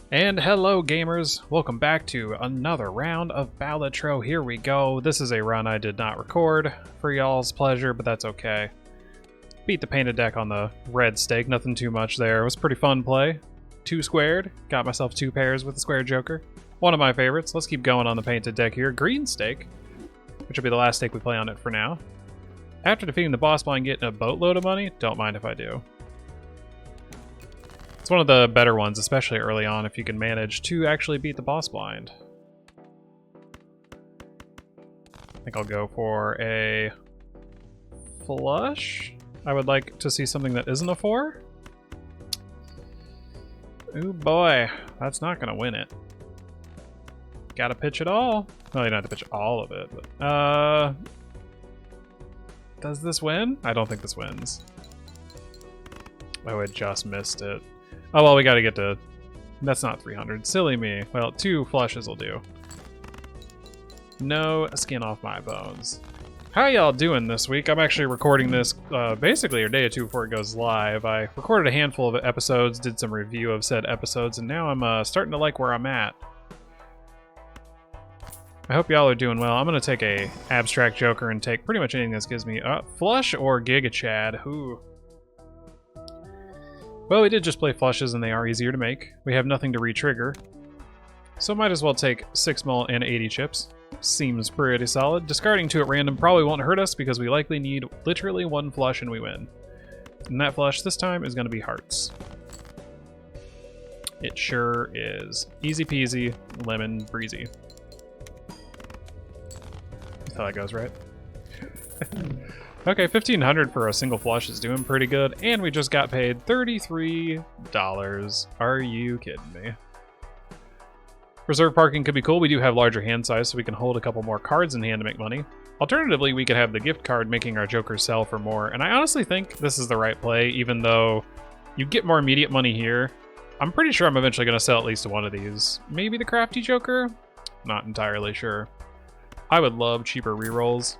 And hello gamers, welcome back to another round of Balatro. Here we go. This is a run I did not record for y'all's pleasure, but that's okay. Beat the painted deck on the red stake, nothing too much there. It was pretty fun play. 2 squared, got myself 2 pairs with the square joker. One of my favorites. Let's keep going on the painted deck here. Green stake, which will be the last stake we play on it for now. After defeating the boss blind, getting a boatload of money, don't mind if I do. It's one of the better ones, especially early on, if you can manage to actually beat the boss blind. I think I'll go for a flush. I would like to see something that isn't a 4. Ooh boy, that's not gonna win it. Gotta pitch it all. Well, you don't have to pitch all of it, but does this win? I don't think this wins. Oh, it just missed it. Oh well, we gotta get to... That's not 300. Silly me. Well, 2 flushes will do. No skin off my bones. How y'all doing this week? I'm actually recording this basically a day or two before it goes live. I recorded a handful of episodes, did some review of said episodes, and now I'm starting to like where I'm at. I hope y'all are doing well. I'm gonna take a abstract joker and take pretty much anything that gives me flush or Giga Chad. Ooh. Well, we did just play flushes and they are easier to make. We have nothing to re-trigger. So might as well take 6 mul and 80 chips. Seems pretty solid. Discarding 2 at random probably won't hurt us because we likely need literally 1 flush and we win. And that flush this time is going to be hearts. It sure is. Easy peasy, lemon breezy. That's how that goes, right? Okay, 1,500 for a single flush is doing pretty good, and we just got paid $33. Are you kidding me? Reserve parking could be cool. We do have larger hand size, so we can hold a couple more cards in hand to make money. Alternatively, we could have the gift card making our jokers sell for more, and I honestly think this is the right play, even though you get more immediate money here. I'm pretty sure I'm eventually going to sell at least one of these. Maybe the crafty joker? Not entirely sure. I would love cheaper rerolls.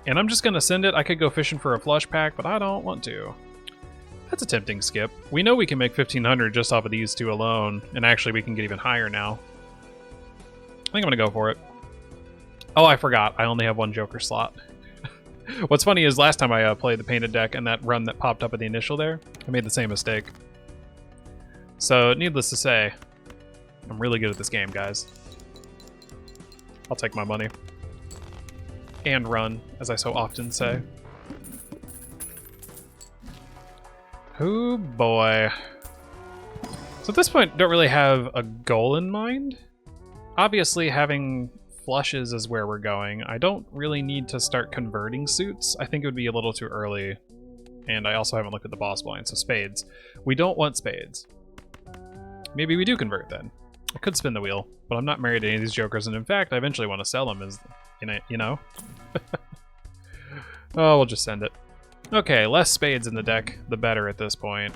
And I'm just going to send it. I could go fishing for a flush pack, but I don't want to. That's a tempting skip. We know we can make 1,500 just off of these 2 alone, and actually we can get even higher now. I think I'm going to go for it. Oh, I forgot. I only have 1 joker slot. What's funny is last time I played the painted deck and that run that popped up at the initial there, I made the same mistake. So, needless to say, I'm really good at this game, guys. I'll take my money. And run, as I so often say. Oh boy. So at this point, don't really have a goal in mind. Obviously, having flushes is where we're going. I don't really need to start converting suits. I think it would be a little too early. And I also haven't looked at the boss blind, so spades. We don't want spades. Maybe we do convert then. I could spin the wheel, but I'm not married to any of these jokers, and in fact, I eventually want to sell them as, you know? Oh, we'll just send it. Okay, less spades in the deck, the better at this point.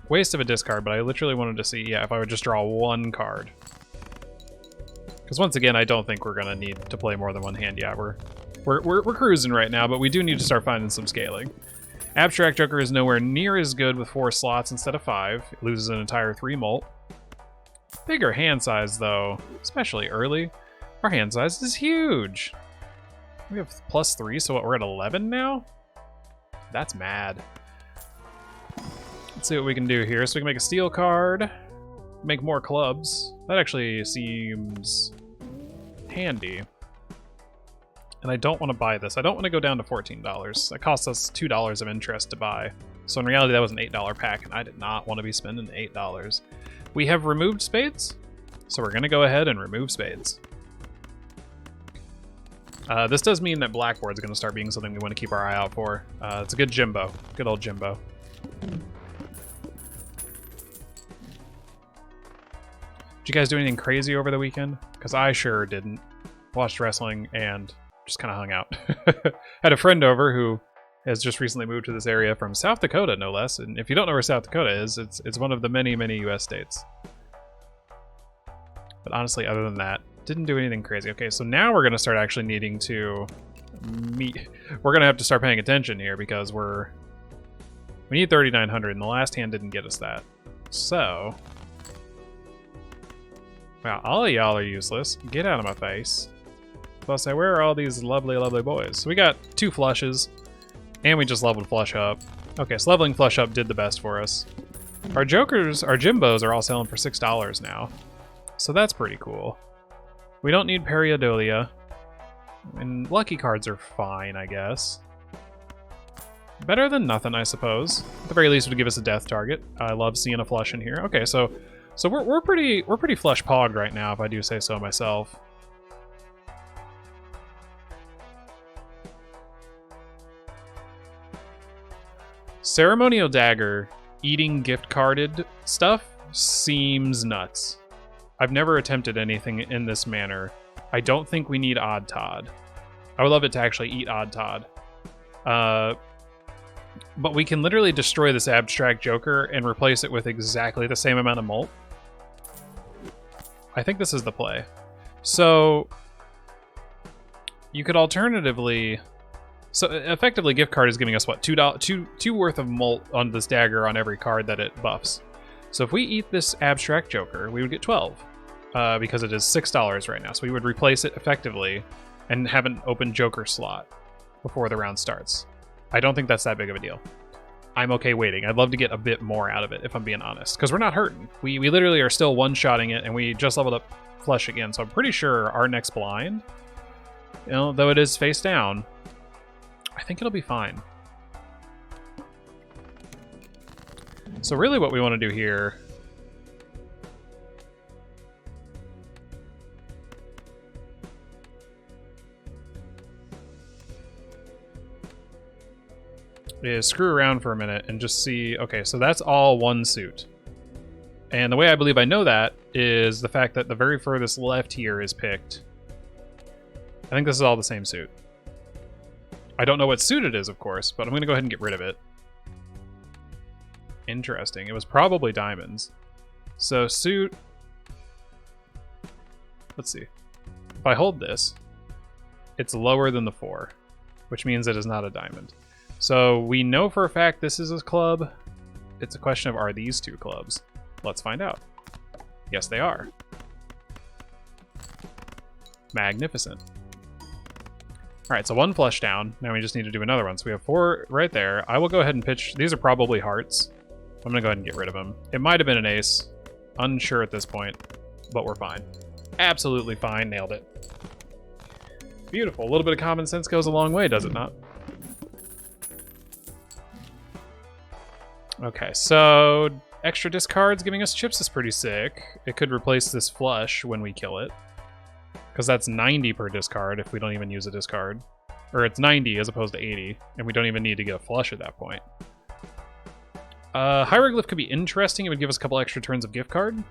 Waste of a discard, but I literally wanted to see, yeah, if I would just draw 1 card. Because once again, I don't think we're gonna need to play more than 1 hand yet. We're cruising right now, but we do need to start finding some scaling. Abstract Joker is nowhere near as good with 4 slots instead of 5. It loses an entire 3 mult. Bigger hand size, though, especially early. Our hand size is huge. We have +3, so what, we're at 11 now? That's mad. Let's see what we can do here. So we can make a steel card, make more clubs. That actually seems handy. And I don't want to buy this. I don't want to go down to $14. That costs us $2 of interest to buy. So in reality, that was an $8 pack, and I did not want to be spending $8. We have removed spades, so we're going to go ahead and remove spades. This does mean that blackboard's going to start being something we want to keep our eye out for. It's a good Jimbo. Good old Jimbo. Did you guys do anything crazy over the weekend? Because I sure didn't. Watched wrestling and just kind of hung out. Had a friend over who has just recently moved to this area from South Dakota, no less. And if you don't know where South Dakota is, it's one of the many, many U.S. states. But honestly, other than that, didn't do anything crazy. Okay, so now we're going to start actually needing to meet. We're going to have to start paying attention here because we're We need 3,900, and the last hand didn't get us that. So... Wow, all of y'all are useless. Get out of my face. So I'll say, where are all these lovely, lovely boys? So we got 2 flushes, and we just leveled flush up. Okay, so leveling flush up did the best for us. Our jokers, our Jimbos are all selling for $6 now. So that's pretty cool. We don't need Periodolia. And lucky cards are fine, I guess. Better than nothing, I suppose. At the very least, it would give us a death target. I love seeing a flush in here. Okay, so we're pretty flush pogged right now, if I do say so myself. Ceremonial Dagger eating gift carded stuff seems nuts. I've never attempted anything in this manner. I don't think we need Odd Todd. I would love it to actually eat Odd Todd. But we can literally destroy this abstract joker and replace it with exactly the same amount of molt. I think this is the play. So you could alternatively... So effectively, gift card is giving us what, two worth of molt on this dagger on every card that it buffs. So if we eat this abstract joker, we would get 12 because it is $6 right now. So we would replace it effectively and have an open joker slot before the round starts. I don't think that's that big of a deal. I'm okay waiting. I'd love to get a bit more out of it, if I'm being honest, because we're not hurting. We literally are still one-shotting it, and we just leveled up flush again. So I'm pretty sure our next blind, you know, though it is face down, I think it'll be fine. So really what we want to do here is screw around for a minute and just see, okay, so that's all one suit. And the way I believe I know that is the fact that the very furthest left here is picked. I think this is all the same suit. I don't know what suit it is, of course, but I'm going to go ahead and get rid of it. Interesting. It was probably diamonds. So suit... Let's see. If I hold this, it's lower than the 4, which means it is not a diamond. So we know for a fact this is a club. It's a question of, are these 2 clubs? Let's find out. Yes, they are. Magnificent. Alright, so 1 flush down. Now we just need to do another one. So we have 4 right there. I will go ahead and pitch. These are probably hearts. I'm going to go ahead and get rid of them. It might have been an ace. Unsure at this point, but we're fine. Absolutely fine. Nailed it. Beautiful. A little bit of common sense goes a long way, does it not? Okay, so extra discards giving us chips is pretty sick. It could replace this flush when we kill it. Because that's 90 per discard if we don't even use a discard. Or it's 90 as opposed to 80, and we don't even need to get a flush at that point. Hieroglyph could be interesting. It would give us a couple extra turns of gift card.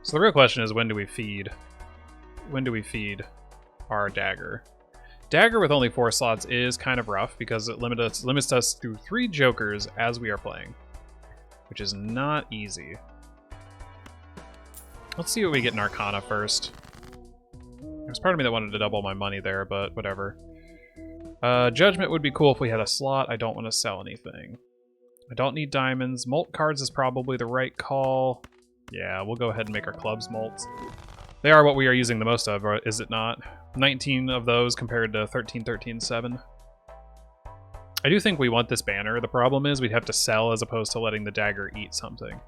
So the real question is, when do we feed? When do we feed our dagger? Dagger with only 4 slots is kind of rough because it limits us through 3 jokers as we are playing, which is not easy. Let's see what we get in Arcana first. There's part of me that wanted to double my money there, but whatever. Judgment would be cool if we had a slot. I don't want to sell anything. I don't need diamonds. Molt cards is probably the right call. Yeah, we'll go ahead and make our clubs molts. They are what we are using the most of, is it not? 19 of those compared to 13, 13, 7. I do think we want this banner. The problem is we'd have to sell as opposed to letting the dagger eat something.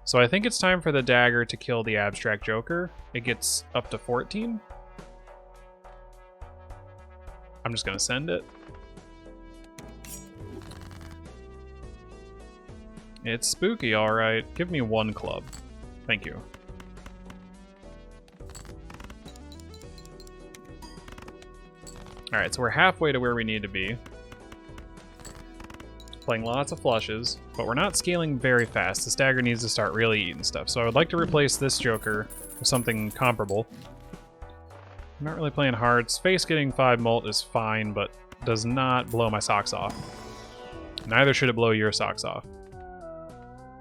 So I think it's time for the dagger to kill the abstract joker. It gets up to 14. I'm just going to send it. It's spooky, alright. Give me 1 club. Thank you. Alright, so we're halfway to where we need to be. Playing lots of flushes, but we're not scaling very fast. This dagger needs to start really eating stuff. So I would like to replace this joker with something comparable. I'm not really playing hearts. Face getting 5 molt is fine, but does not blow my socks off. Neither should it blow your socks off.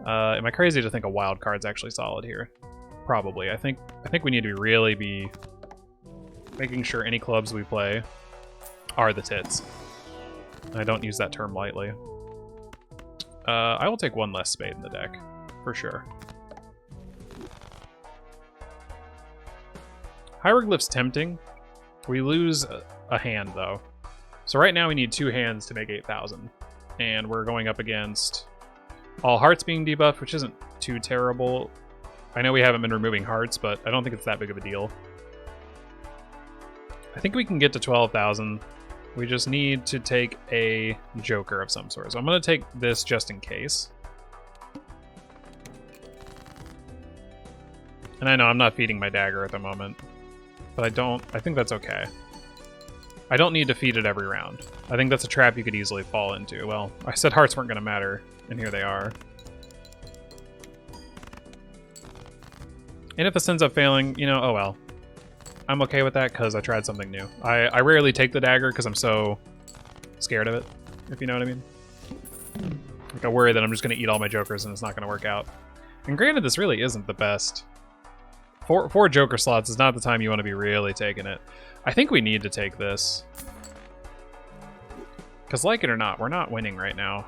Am I crazy to think a wild card's actually solid here? Probably. I think we need to really be Making sure any clubs we play are the tits. I don't use that term lightly. I will take one less spade in the deck, for sure. Hieroglyph's tempting. We lose a hand, though. So right now we need 2 hands to make 8,000. And we're going up against all hearts being debuffed, which isn't too terrible. I know we haven't been removing hearts, but I don't think it's that big of a deal. I think we can get to 12,000. We just need to take a joker of some sort. So I'm going to take this just in case. And I know I'm not feeding my dagger at the moment, but I think that's okay. I don't need to feed it every round. I think that's a trap you could easily fall into. Well, I said hearts weren't going to matter, and here they are. And if this ends up failing, you know, oh well. I'm okay with that because I tried something new. I rarely take the dagger because I'm so scared of it, if you know what I mean. Like I worry that I'm just going to eat all my jokers and it's not going to work out. And granted, this really isn't the best. Four joker slots is not the time you want to be really taking it. I think we need to take this. Because like it or not, we're not winning right now.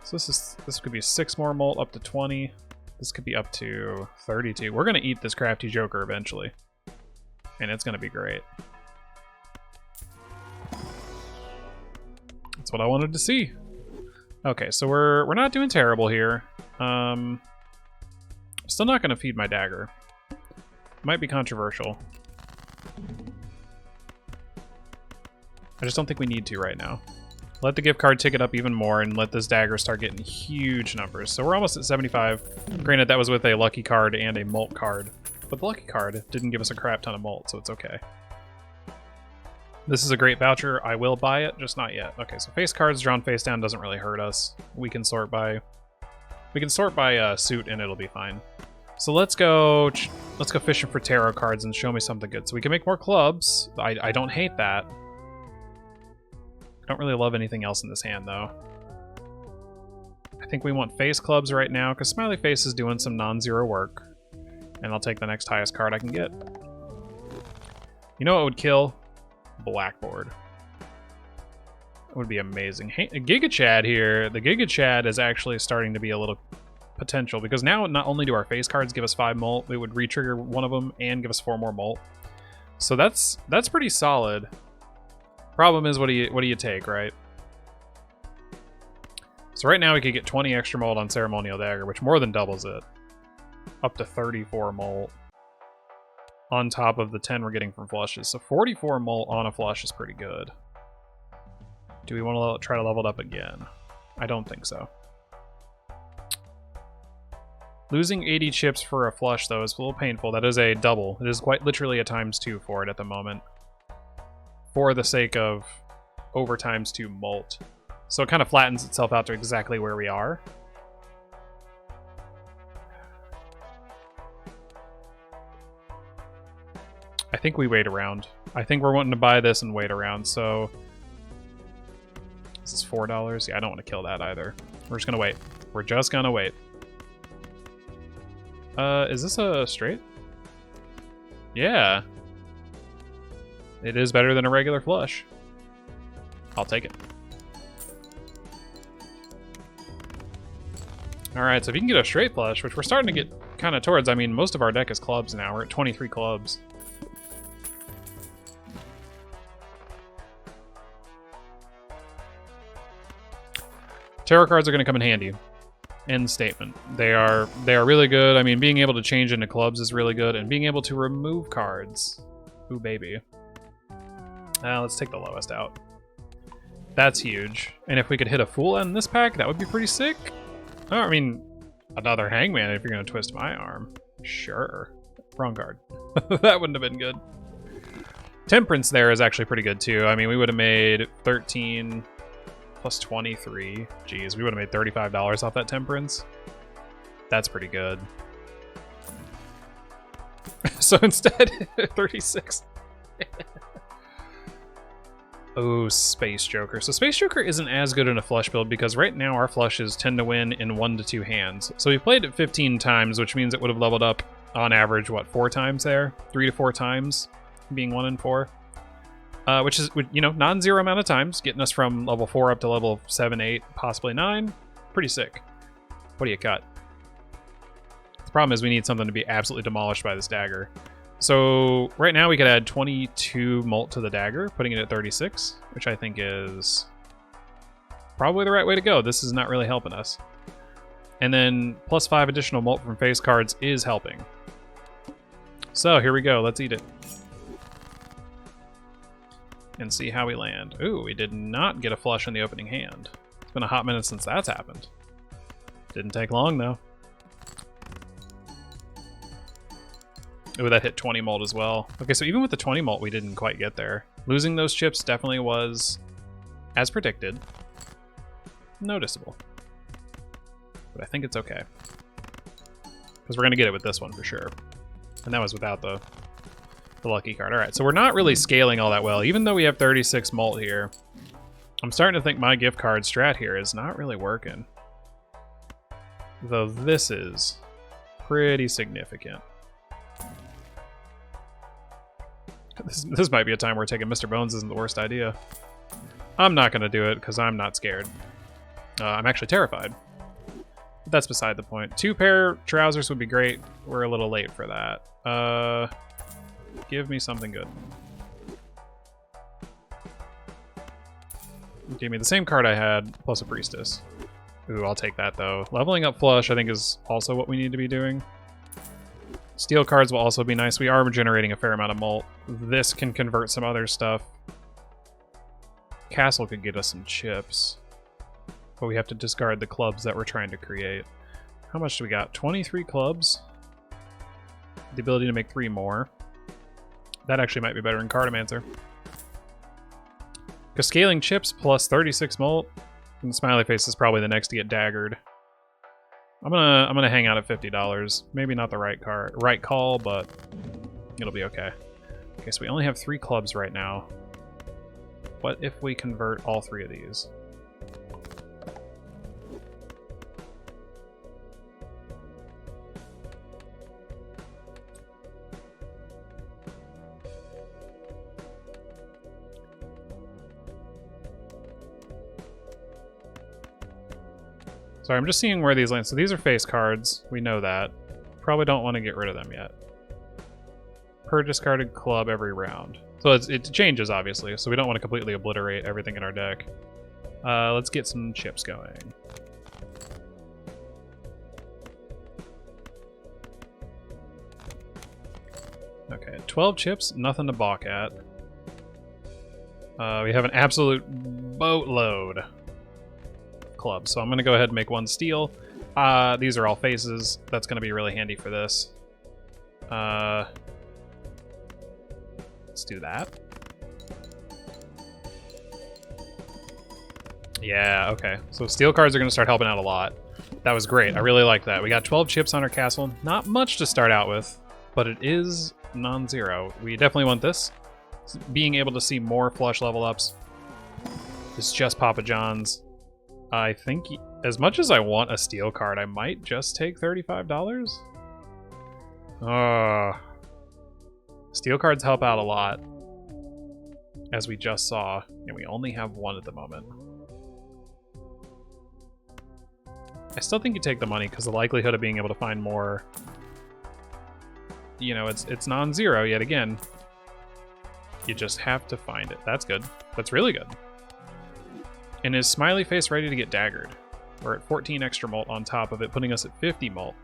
So this could be 6 more molt up to 20. This could be up to 32. We're going to eat this crafty joker eventually. And it's going to be great. That's what I wanted to see. Okay, so we're not doing terrible here. Still not going to feed my dagger. Might be controversial. I just don't think we need to right now. Let the gift card tick it up even more and let this dagger start getting huge numbers. So we're almost at 75. Granted, that was with a lucky card and a molt card. But the lucky card didn't give us a crap ton of molt, so it's okay. This is a great voucher. I will buy it, just not yet. Okay, so face cards drawn face down doesn't really hurt us. We can sort by suit and it'll be fine. So let's go fishing for tarot cards and show me something good. So we can make more clubs. I don't hate that. I don't really love anything else in this hand though. I think we want face clubs right now because Smiley Face is doing some non-zero work. And I'll take the next highest card I can get. You know what would kill? Blackboard. That would be amazing. Hey, Giga Chad here. The Giga Chad is actually starting to be a little potential because now not only do our face cards give us 5 molt, it would re-trigger one of them and give us 4 more molt. So that's pretty solid. Problem is, what do you take, right? So right now we could get 20 extra molt on Ceremonial Dagger, which more than doubles it. Up to 34 molt. On top of the 10 we're getting from flushes. So 44 molt on a flush is pretty good. Do we want to try to level it up again? I don't think so. Losing 80 chips for a flush, though, is a little painful. That is a double. It is quite literally a ×2 for it at the moment. For the sake of over ×2 molt. So it kind of flattens itself out to exactly where we are. I think we wait around. I think we're wanting to buy this and wait around, so... This is $4. Yeah, I don't want to kill that either. We're just going to wait. We're just going to wait. Is this a straight? Yeah. It is better than a regular flush. I'll take it. Alright, so if you can get a straight flush, which we're starting to get kind of towards, I mean, most of our deck is clubs now. We're at 23 clubs. Tarot cards are going to come in handy. End statement. They are really good. I mean, being able to change into clubs is really good, and being able to remove cards. Ooh, baby. Let's take the lowest out. That's huge. And if we could hit a Fool in this pack, that would be pretty sick. Oh, I mean, another Hangman if you're going to twist my arm. Sure. Wrong card. That wouldn't have been good. Temperance there is actually pretty good, too. I mean, we would have made 13... plus 23. Jeez, we would have made $35 off that Temperance. That's pretty good. So instead, 36. Oh, Space Joker. So Space Joker isn't as good in a flush build because right now our flushes tend to win in 1 to 2 hands. So we played it 15 times, which means it would have leveled up on average, what, 4 times there? 3 to 4 times? being 1 and 4. Which is, you know, non-zero amount of times, getting us from level 4 up to level 7, 8, possibly 9. Pretty sick. What do you cut? The problem is we need something to be absolutely demolished by this dagger. So right now we could add 22 molt to the dagger, putting it at 36, which I think is probably the right way to go. This is not really helping us. And then plus 5 additional molt from face cards is helping. So here we go. Let's eat it. And see how we land. Ooh, we did not get a flush in the opening hand. It's been a hot minute since that's happened. Didn't take long, though. Ooh, that hit 20 molt as well. Okay, so even with the 20 molt, we didn't quite get there. Losing those chips definitely was, as predicted, noticeable. But I think it's okay. Because we're going to get it with this one for sure. And that was without the lucky card. Alright, so we're not really scaling all that well. Even though we have 36 molt here, I'm starting to think my gift card strat here is not really working. Though this is pretty significant. This might be a time where taking Mr. Bones isn't the worst idea. I'm not going to do it because I'm not scared. I'm actually terrified. But that's beside the point. 2 pair trousers would be great. We're a little late for that. Give me something good. Give me the same card I had, plus a priestess. Ooh, I'll take that though. Leveling up flush, I think, is also what we need to be doing. Steel cards will also be nice. We are generating a fair amount of molt. This can convert some other stuff. Castle could get us some chips. But we have to discard the clubs that we're trying to create. How much do we got? 23 clubs. The ability to make 3 more. That actually might be better in Cartomancer. Because scaling chips plus 36 molt, and the smiley face is probably the next to get daggered. I'm gonna hang out at $50. Maybe not the right call, but it'll be okay. Okay, so we only have 3 clubs right now. What if we convert all 3 of these? Sorry, I'm just seeing where these land. So these are face cards. We know that. Probably don't want to get rid of them yet. Per discarded club every round. So it changes, obviously, so we don't want to completely obliterate everything in our deck. Let's get some chips going. Okay, 12 chips, nothing to balk at. We have an absolute boatload club. So I'm going to go ahead and make 1 steel. These are all faces. That's going to be really handy for this. Let's do that. Yeah, okay. So steel cards are going to start helping out a lot. That was great. I really like that. We got 12 chips on our castle. Not much to start out with, but it is non-zero. We definitely want this. Being able to see more flush level ups is just Papa John's. I think as much as I want a steel card, I might just take $35. Steel cards help out a lot, as we just saw, and we only have 1 at the moment. I still think you take the money because the likelihood of being able to find more, you know, it's non-zero yet again. You just have to find it. That's good. That's really good. And is Smiley Face ready to get daggered? We're at 14 extra molt on top of it, putting us at 50 molt.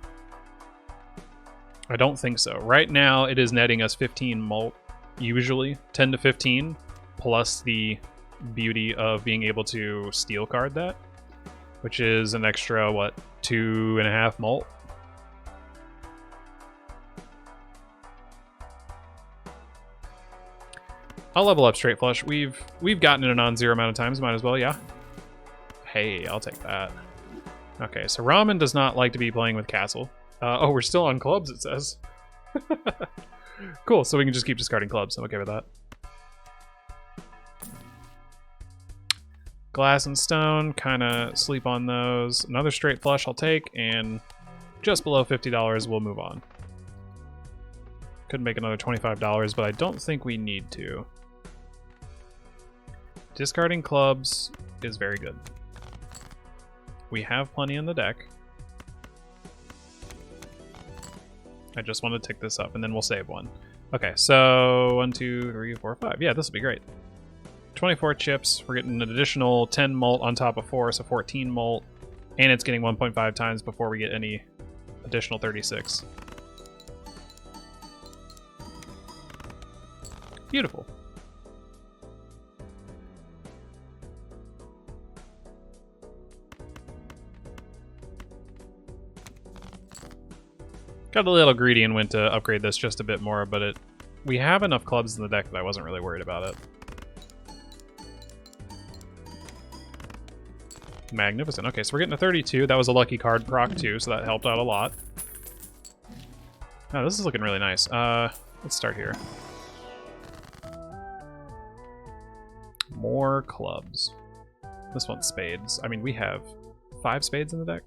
I don't think so. Right now, it is netting us 15 molt, usually 10 to 15, plus the beauty of being able to steel card that, which is an extra, what, 2.5 molt? I'll level up straight flush. We've gotten it a non-zero amount of times. Might as well, yeah. Hey, I'll take that. Okay, so Ramen does not like to be playing with Castle. Oh, we're still on clubs, it says. Cool, so we can just keep discarding clubs. I'm okay with that. Glass and stone, kind of sleep on those. Another straight flush I'll take, and just below $50 we'll move on. Could make another $25, but I don't think we need to. Discarding clubs is very good. We have plenty in the deck. I just want to tick this up, and then we'll save one. Okay, so 1, 2, 3, 4, 5. Yeah, this will be great. 24 chips. We're getting an additional 10 mult on top of 4, so 14 mult. And it's getting 1.5 times before we get any additional 36. Beautiful. Got a little greedy and went to upgrade this just a bit more, but we have enough clubs in the deck that I wasn't really worried about it. Magnificent. Okay, so we're getting a 32. That was a lucky card proc too, so that helped out a lot. Oh, this is looking really nice. Let's start here. More clubs. This one's spades. I mean, we have 5 spades in the deck.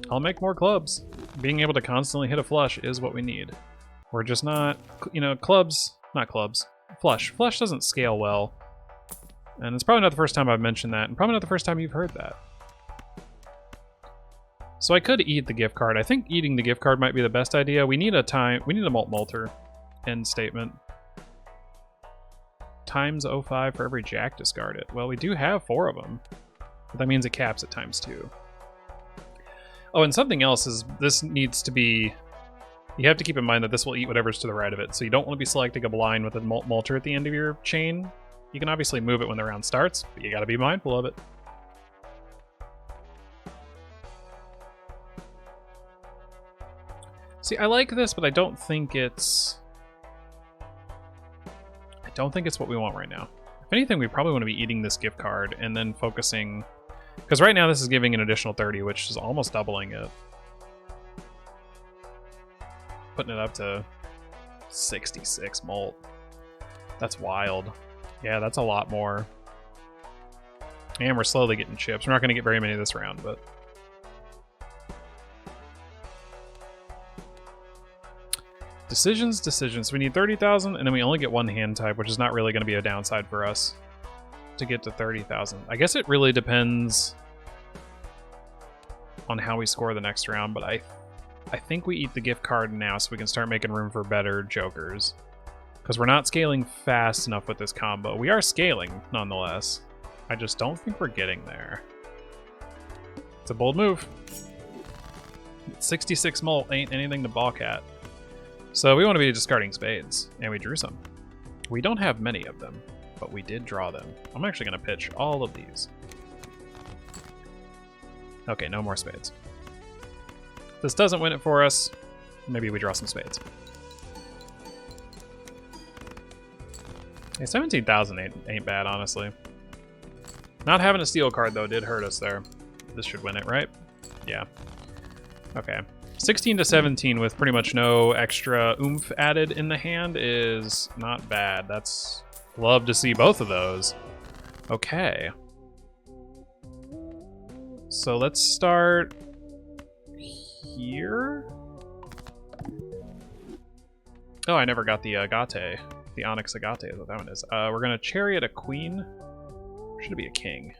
I'll make more clubs. Being able to constantly hit a flush is what we need. We're just not, you know, clubs, not clubs. Flush. Flush doesn't scale well. And it's probably not the first time I've mentioned that, and probably not the first time you've heard that. So I could eat the gift card. I think eating the gift card might be the best idea. We need a mult-multer end statement. Times 05 for every jack discarded. Well, we do have 4 of them. But that means it caps at times 2. Oh, and something else is this needs to be... You have to keep in mind that this will eat whatever's to the right of it. So you don't want to be selecting a blind with a multer at the end of your chain. You can obviously move it when the round starts, but you got to be mindful of it. See, I like this, but I don't think it's what we want right now. If anything, we probably want to be eating this gift card and then focusing, because right now this is giving an additional 30, which is almost doubling it. Putting it up to 66 mult. That's wild. Yeah, that's a lot more. And we're slowly getting chips. We're not going to get very many this round, but... Decisions. So we need 30,000, and then we only get 1 hand type, which is not really going to be a downside for us to get to 30,000. I guess it really depends on how we score the next round, but I think we eat the gift card now so we can start making room for better jokers. Because we're not scaling fast enough with this combo. We are scaling, nonetheless. I just don't think we're getting there. It's a bold move. 66 mult ain't anything to balk at. So we want to be discarding spades, and we drew some. We don't have many of them, but we did draw them. I'm actually going to pitch all of these. Okay, no more spades. If this doesn't win it for us, maybe we draw some spades. Yeah, 17,000 ain't bad, honestly. Not having a steel card, though, did hurt us there. This should win it, right? Yeah. Okay. 16 to 17 with pretty much no extra oomph added in the hand is not bad. That's... Love to see both of those. Okay. So let's start... here? Oh, I never got the agate. The Onyx Agate is what that one is. We're going to chariot a queen. Or should it be a king?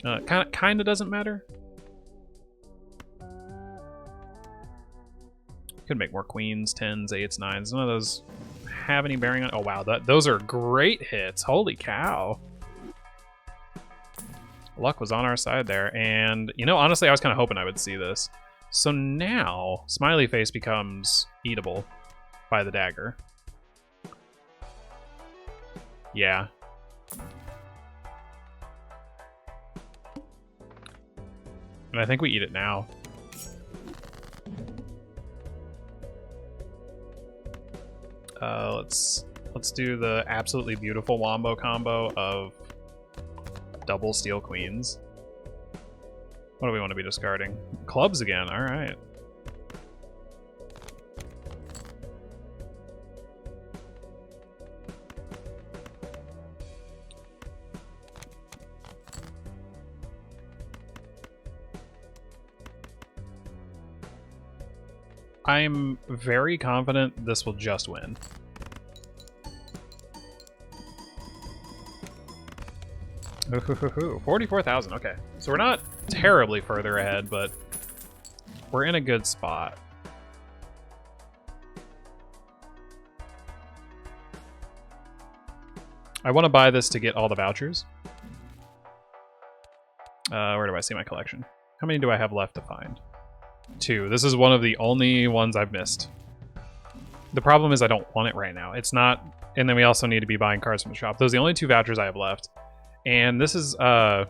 Kind of doesn't matter. Could make more queens, 10s, 8s, 9s. None of those have any bearing on... Oh, wow. Those are great hits. Holy cow. Luck was on our side there. And, you know, honestly, I was kind of hoping I would see this. So now, Smiley Face becomes eatable by the dagger. Yeah. And I think we eat it now. Let's do the absolutely beautiful wombo combo of double steel queens. What do we want to be discarding? Clubs again, alright. I'm very confident this will just win. Ooh, 44,000, okay. So we're not terribly further ahead, but we're in a good spot. I want to buy this to get all the vouchers. Where do I see my collection? How many do I have left to find? 2. This is one of the only ones I've missed. The problem is I don't want it right now. It's not... And then we also need to be buying cards from the shop. Those are the only 2 vouchers I have left. And this is... I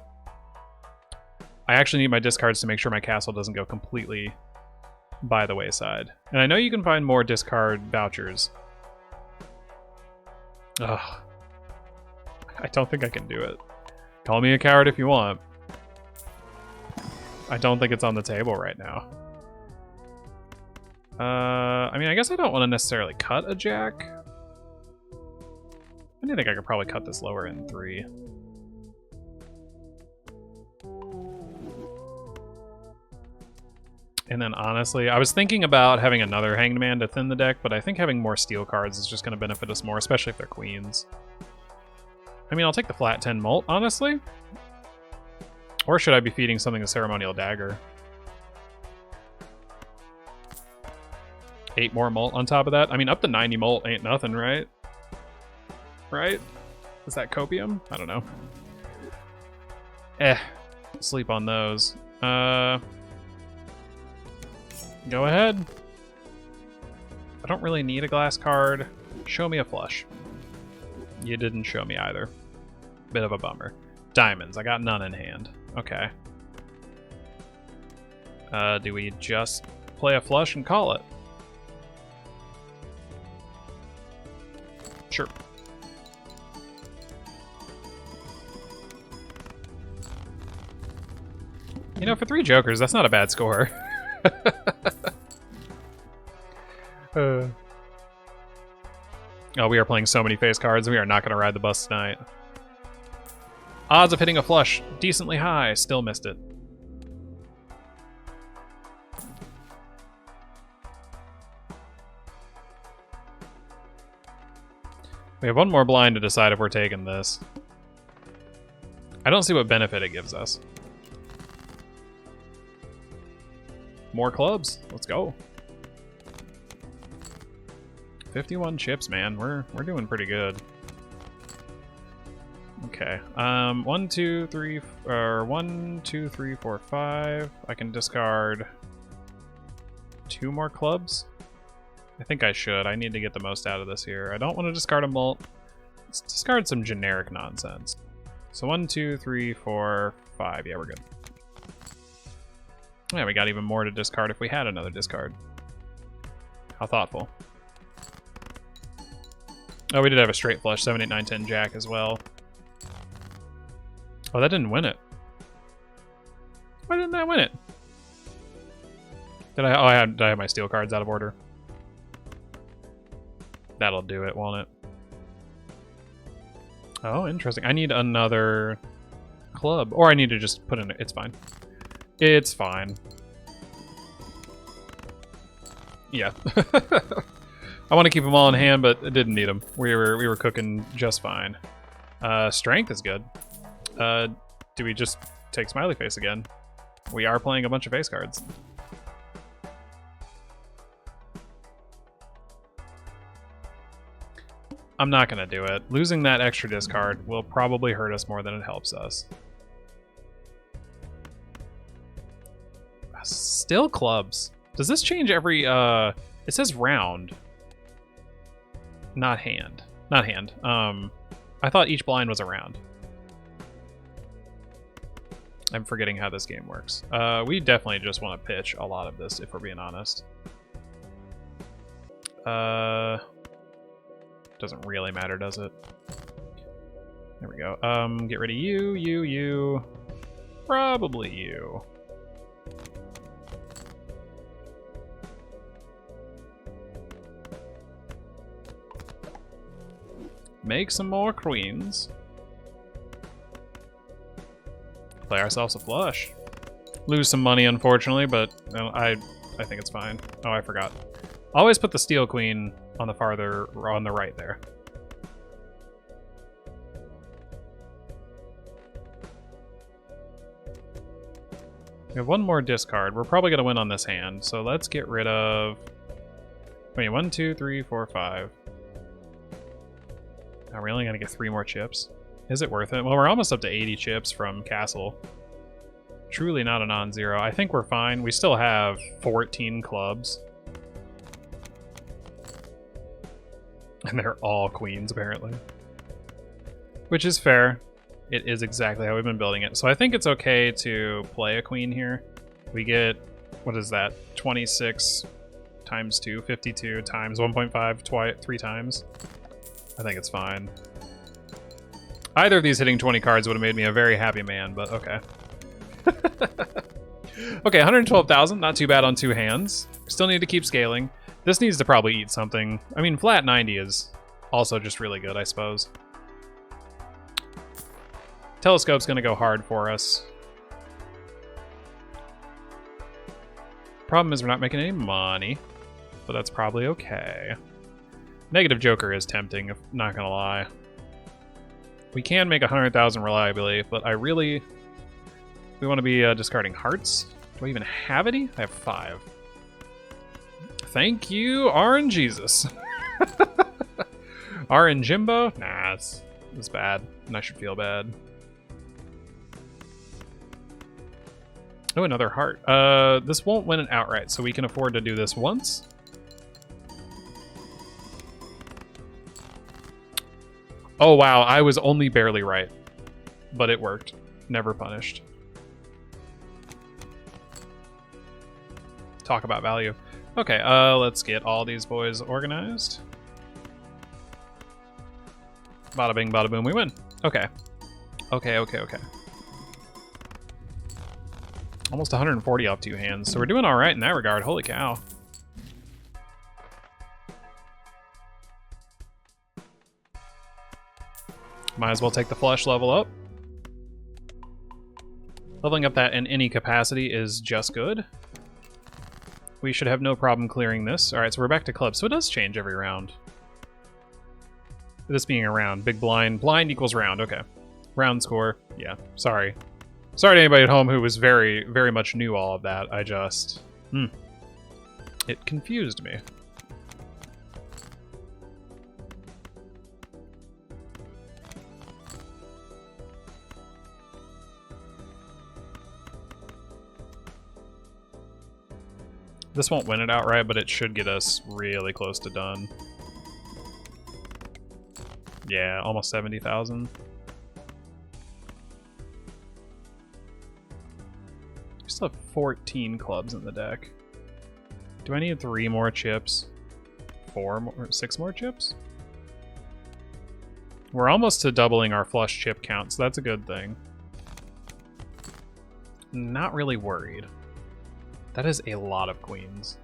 actually need my discards to make sure my castle doesn't go completely by the wayside. And I know you can find more discard vouchers. Ugh. I don't think I can do it. Call me a coward if you want. I don't think it's on the table right now. I mean, I guess I don't want to necessarily cut a jack. I think I could probably cut this lower in 3. And then honestly, I was thinking about having another Hanged Man to thin the deck, but I think having more steel cards is just going to benefit us more, especially if they're queens. I mean, I'll take the flat 10 molt, honestly. Or should I be feeding something a Ceremonial Dagger? 8 more molt on top of that? I mean, up to 90 molt ain't nothing, right? Right? Is that copium? I don't know. Sleep on those. Go ahead. I don't really need a glass card. Show me a flush. You didn't show me either. Bit of a bummer. Diamonds. I got none in hand. Okay. Do we just play a flush and call it? Sure. You know, for 3 jokers, that's not a bad score. Oh, we are playing so many face cards. We are not going to ride the bus tonight. Odds of hitting a flush, decently high. Still missed it. We have one more blind to decide if we're taking this. I don't see what benefit it gives us. More clubs. Let's go. 51 chips, man. We're doing pretty good. Okay. 1, 2, 3, 4, 5. I can discard 2 more clubs. I think I should. I need to get the most out of this here. I don't want to discard a molt. Let's discard some generic nonsense. So 1, 2, 3, 4, 5. Yeah, we're good. Yeah, we got even more to discard if we had another discard. How thoughtful. Oh, we did have a straight flush. 7, 8, 9, 10 jack as well. Oh, that didn't win it. Why didn't that win it? Did I? Oh, did I have my steel cards out of order? That'll do it, won't it? Oh, interesting. I need another club. Or I need to just put in it. It's fine. It's fine. Yeah. I want to keep them all in hand, but I didn't need them. We were cooking just fine. Strength is good. Do we just take Smiley Face again? We are playing a bunch of face cards. I'm not going to do it. Losing that extra discard will probably hurt us more than it helps us. Still clubs. Does this change every... It says round. Not hand. Not hand. I thought each blind was a round. I'm forgetting how this game works. We definitely just want to pitch a lot of this, if we're being honest. Doesn't really matter, does it? There we go. Get rid of you, you. Probably you. Make some more queens. Play ourselves a flush. Lose some money, unfortunately, but I I think it's fine. Oh, I forgot. Always put the steel queen on the farther, or on the right there. We have one more discard. We're probably going to win on this hand, so let's get rid of... Wait, 1, 2, 3, 4, 5. Are we only going to get 3 more chips? Is it worth it? Well, we're almost up to 80 chips from Castle. Truly not a non-zero. I think we're fine. We still have 14 clubs. And they're all queens, apparently. Which is fair. It is exactly how we've been building it. So I think it's okay to play a queen here. We get, what is that? 26 times 2, 52 times 1.5, 3 times. I think it's fine. Either of these hitting 20 cards would have made me a very happy man, but okay. Okay, 112,000, not too bad on 2 hands. Still need to keep scaling. This needs to probably eat something. I mean, flat 90 is also just really good, I suppose. Telescope's gonna go hard for us. Problem is we're not making any money, but that's probably okay. Negative Joker is tempting, not gonna lie. We can make 100,000 reliably, but I really... We want to be discarding hearts. Do I even have any? I have 5. Thank you, RNGesus. RNJimbo? Nah, it's bad, and I should feel bad. Oh, another heart. This won't win it outright, so we can afford to do this once. Oh, wow, I was only barely right. But it worked. Never punished. Talk about value. Okay, let's get all these boys organized. Bada bing, bada boom, we win. Okay. Okay. Almost 140 off 2 hands, so we're doing all right in that regard. Holy cow. Might as well take the flush level up. Leveling up that in any capacity is just good. We should have no problem clearing this. All right, so we're back to clubs. So it does change every round. This being a round. Big blind. Blind equals round. Okay. Round score. Yeah, sorry. Sorry to anybody at home who was very, very much knew all of that. I just... It confused me. This won't win it outright, but it should get us really close to done. Yeah, almost 70,000. We still have 14 clubs in the deck. Do I need 3 more chips? 4 more, 6 more chips? We're almost to doubling our flush chip count, so that's a good thing. Not really worried. That is a lot of queens.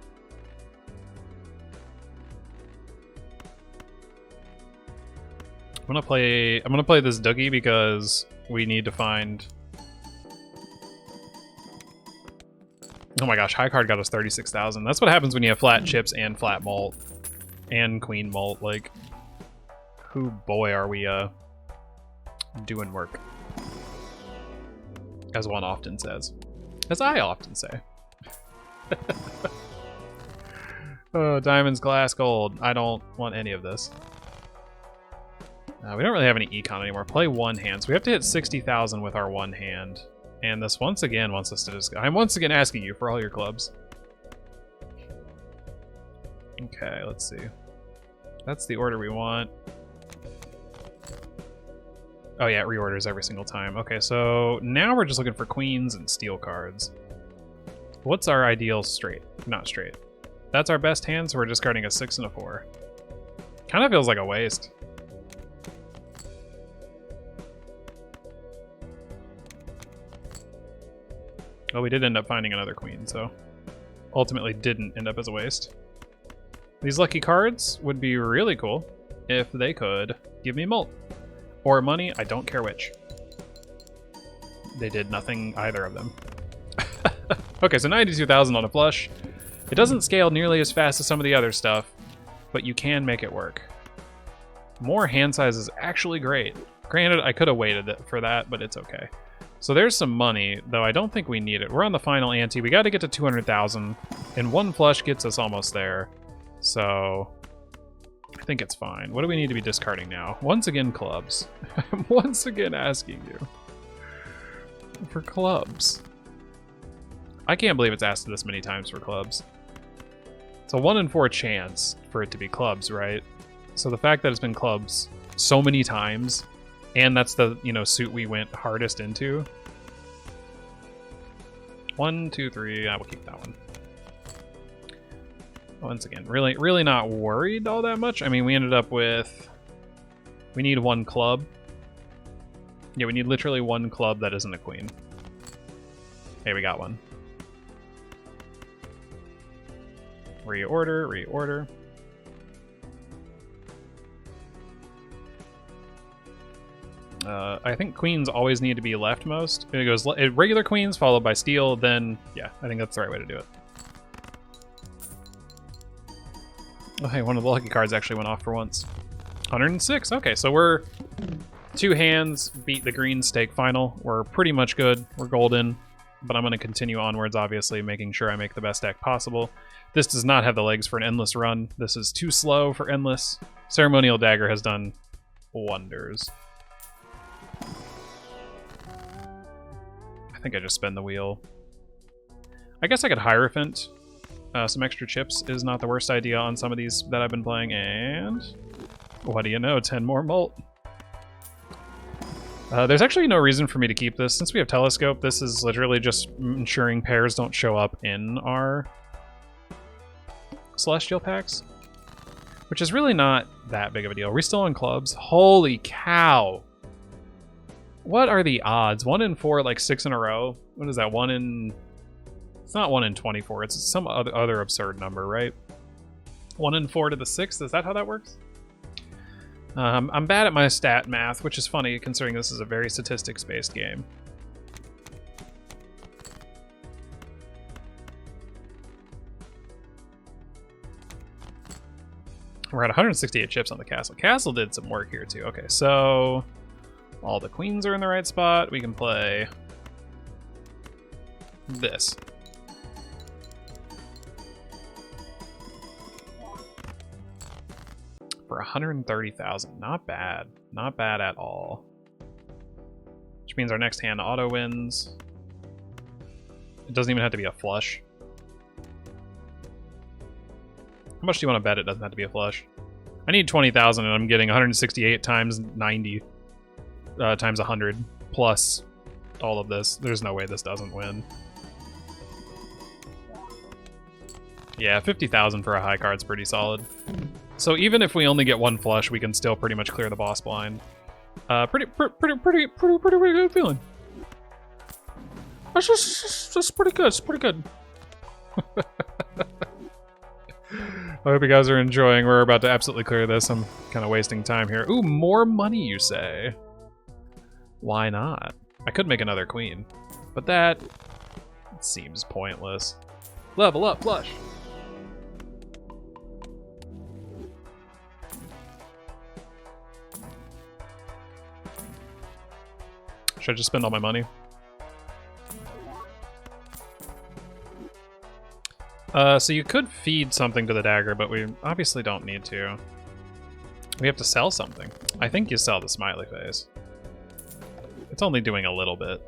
I'm gonna play this Dougie because we need to find... Oh my gosh, high card got us 36,000. That's what happens when you have flat chips and flat malt. And queen malt, like... Who boy are we doing work. As one often says. As I often say. Oh, diamonds, glass, gold. I don't want any of this. We don't really have any econ anymore. Play one hand. So we have to hit 60,000 with our one hand. And this once again wants us to just... I'm once again asking you for all your clubs. Okay, let's see. That's the order we want. Oh yeah, it reorders every single time. Okay, so now we're just looking for queens and steel cards. What's our ideal straight? Not straight. That's our best hand, so we're discarding a 6 and a 4. Kind of feels like a waste. Well, we did end up finding another queen, so ultimately didn't end up as a waste. These lucky cards would be really cool if they could give me mult. Or money, I don't care which. They did nothing, either of them. Okay, so 92,000 on a flush. It doesn't scale nearly as fast as some of the other stuff, but you can make it work. More hand size is actually great. Granted, I could have waited for that, but it's okay. So there's some money, though I don't think we need it. We're on the final ante. We got to get to 200,000, and one flush gets us almost there. So I think it's fine. What do we need to be discarding now? Once again, clubs. I'm once again asking you for clubs. I can't believe it's asked this many times for clubs. It's a 1 in 4 chance for it to be clubs, right? So the fact that it's been clubs so many times, and that's the, suit we went hardest into. 1, 2, 3, I will keep that one. Once again, really not worried all that much. I mean, we ended up with, we need 1 club. Yeah, we need literally 1 club that isn't a queen. Hey, we got one. Reorder. I think queens always need to be leftmost. It goes regular queens followed by steel, then yeah, I think that's the right way to do it. Oh hey, one of the lucky cards actually went off for once. 106, okay, so we're 2 hands, beat the green stake final. We're pretty much good, we're golden, but I'm gonna continue onwards, obviously, making sure I make the best deck possible. This does not have the legs for an endless run. This is too slow for endless. Ceremonial Dagger has done wonders. I think I just spin the wheel. I guess I could Hierophant. Some extra chips is not the worst idea on some of these that I've been playing, and what do you know, 10 more molt. There's actually no reason for me to keep this. Since we have Telescope, this is literally just ensuring pairs don't show up in our Celestial packs, which is really not that big of a deal. Are we still on clubs? Holy cow. What are the odds? 1 in 4, like 6 in a row. What is that? It's not 1 in 24. It's some other absurd number, right? 1 in 4 to the 6th. Is that how that works? I'm bad at my stat math, which is funny considering this is a very statistics-based game. We're at 168 chips on the castle. Castle did some work here too. Okay, so all the queens are in the right spot. We can play this. For 130,000. Not bad. Not bad at all. Which means our next hand auto wins. It doesn't even have to be a flush. How much do you want to bet it doesn't have to be a flush? I need 20,000 and I'm getting 168 times 90 times 100 plus all of this. There's no way this doesn't win. Yeah, 50,000 for a high card's pretty solid. So even if we only get 1 flush, we can still pretty much clear the boss blind. Pretty good feeling. That's just pretty good. It's pretty good. I hope you guys are enjoying. We're about to absolutely clear this. I'm kind of wasting time here. Ooh, more money, you say? Why not? I could make another queen, but that seems pointless. Level up, flush. Should I just spend all my money? So you could feed something to the dagger, but we obviously don't need to. We have to sell something. I think you sell the smiley face. It's only doing a little bit.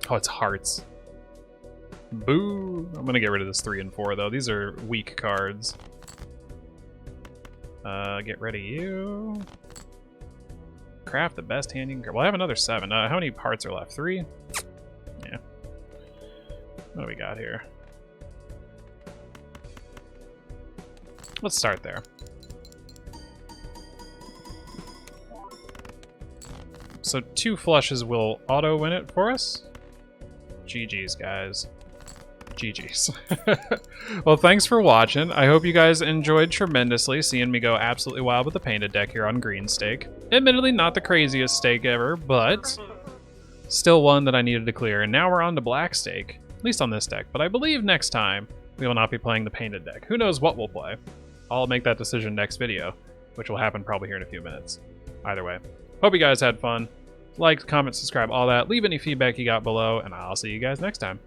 Oh, it's hearts. Boo! I'm gonna get rid of this 3 and 4 though. These are weak cards. Get rid of you. Craft the best hand you can. Well, I have another 7. How many parts are left? 3? Yeah. What do we got here? Let's start there. So 2 flushes will auto win it for us. GG's, guys. GG's. Well, thanks for watching. I hope you guys enjoyed tremendously seeing me go absolutely wild with the painted deck here on green stake. Admittedly, not the craziest stake ever, but still one that I needed to clear. And now we're on to black stake. at least on this deck, but I believe next time we will not be playing the painted deck. Who knows what we'll play? I'll make that decision next video, which will happen probably here in a few minutes. Either way, hope you guys had fun. Like, comment, subscribe, all that. Leave any feedback you got below, and I'll see you guys next time.